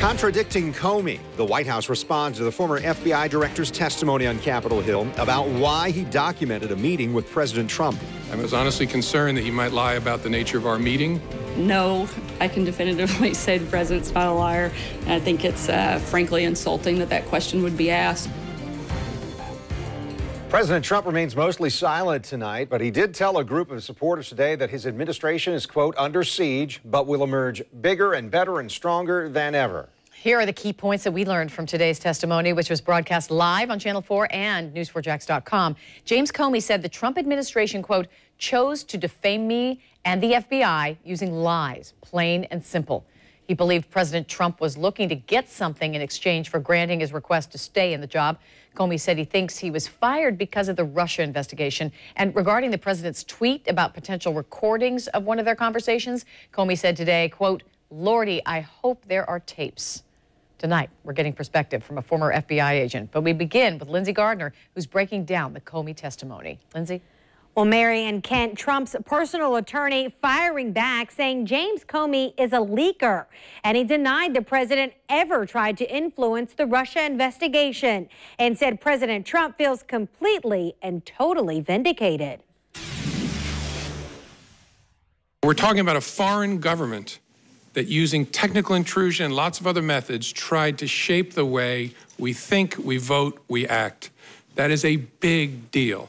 Contradicting Comey, the White House responds to the former FBI director's testimony on Capitol Hill about why he documented a meeting with President Trump. I was honestly concerned that he might lie about the nature of our meeting. No, I can definitively say the president's not a liar. And I think it's frankly insulting that that question would be asked. President Trump remains mostly silent tonight, but he did tell a group of supporters today that his administration is, quote, under siege, but will emerge bigger and better and stronger than ever. Here are the key points that we learned from today's testimony, which was broadcast live on Channel 4 and News4Jax.com. James Comey said the Trump administration, quote, chose to defame me and the FBI using lies, plain and simple. He believed President Trump was looking to get something in exchange for granting his request to stay in the job. Comey said he thinks he was fired because of the Russia investigation. And regarding the president's tweet about potential recordings of one of their conversations, Comey said today, quote, Lordy, I hope there are tapes. Tonight, we're getting perspective from a former FBI agent. But we begin with Lindsay Gardner, who's breaking down the Comey testimony. Lindsay? Well, Mary and Kent, Trump's personal attorney firing back, saying James Comey is a leaker, and he denied the president ever tried to influence the Russia investigation and said President Trump feels completely and totally vindicated. We're talking about a foreign government that, using technical intrusion and lots of other methods, tried to shape the way we think, we vote, we act. That is a big deal.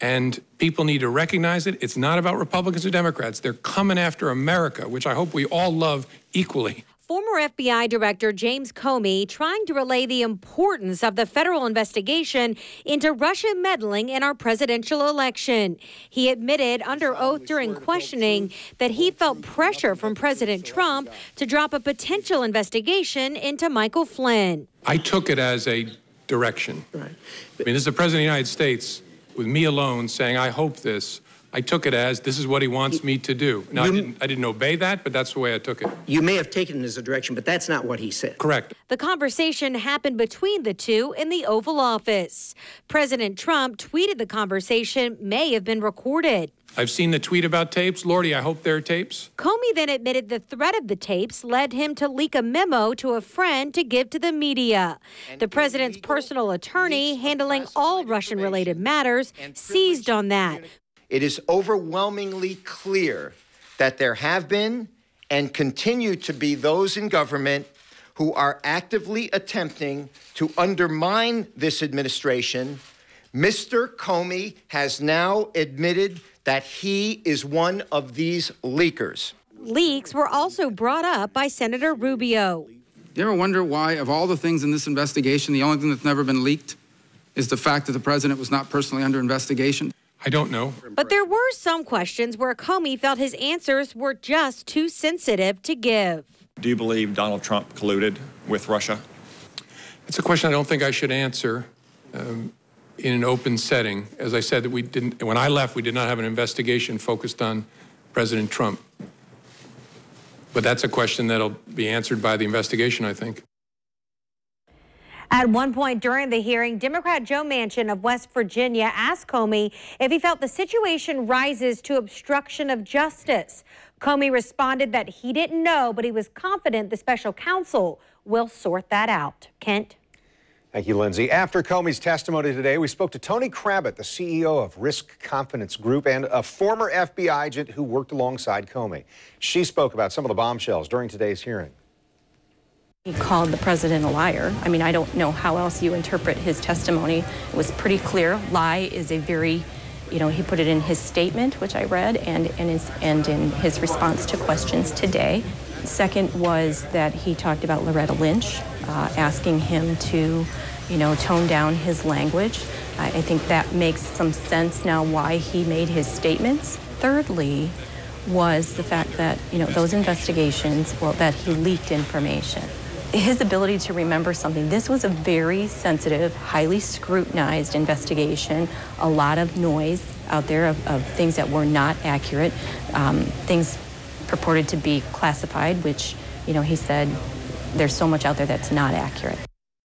And people need to recognize it. It's not about Republicans or Democrats. They're coming after America, which I hope we all love equally. Former FBI Director James Comey trying to relay the importance of the federal investigation into Russian meddling in our presidential election. He admitted under oath during questioning that he felt pressure from President Trump to drop a potential investigation into Michael Flynn. I took it as a direction. Right. I mean, this is the President of the United States with me alone saying, I hope this. I took it as this is what he wants me to do. Now, I didn't obey that, but that's the way I took it. You may have taken it as a direction, but that's not what he said. Correct. The conversation happened between the two in the Oval Office. President Trump tweeted the conversation may have been recorded. I've seen the tweet about tapes. Lordy, I hope there are tapes. Comey then admitted the threat of the tapes led him to leak a memo to a friend to give to the media. The president's personal attorney, handling all Russian-related matters, seized on that. It is overwhelmingly clear that there have been and continue to be those in government who are actively attempting to undermine this administration. Mr. Comey has now admitted that he is one of these leakers. Leaks were also brought up by Senator Rubio. You ever wonder why, of all the things in this investigation, the only thing that's never been leaked is the fact that the president was not personally under investigation? I don't know. But there were some questions where Comey felt his answers were just too sensitive to give. Do you believe Donald Trump colluded with Russia? It's a question I don't think I should answer in an open setting. As I said, that when I left, we did not have an investigation focused on President Trump. But that's a question that'll be answered by the investigation, I think. At one point during the hearing, Democrat Joe Manchin of West Virginia asked Comey if he felt the situation rises to obstruction of justice. Comey responded that he didn't know, but he was confident the special counsel will sort that out. Kent? Thank you, Lindsay. After Comey's testimony today, we spoke to Tony Kravitz, the CEO of Risk Confidence Group and a former FBI agent who worked alongside Comey. She spoke about some of the bombshells during today's hearing. He called the president a liar. I mean, I don't know how else you interpret his testimony. It was pretty clear. Lie is a very, he put it in his statement, which I read, and in his response to questions today. Second was that he talked about Loretta Lynch, asking him to, tone down his language. I think that makes some sense now why he made his statements. Thirdly was the fact that, those investigations, that he leaked information. His ability to remember something. This was a very sensitive, highly scrutinized investigation, a lot of noise out there of things that were not accurate, things purported to be classified, which, he said there's so much out there that's not accurate.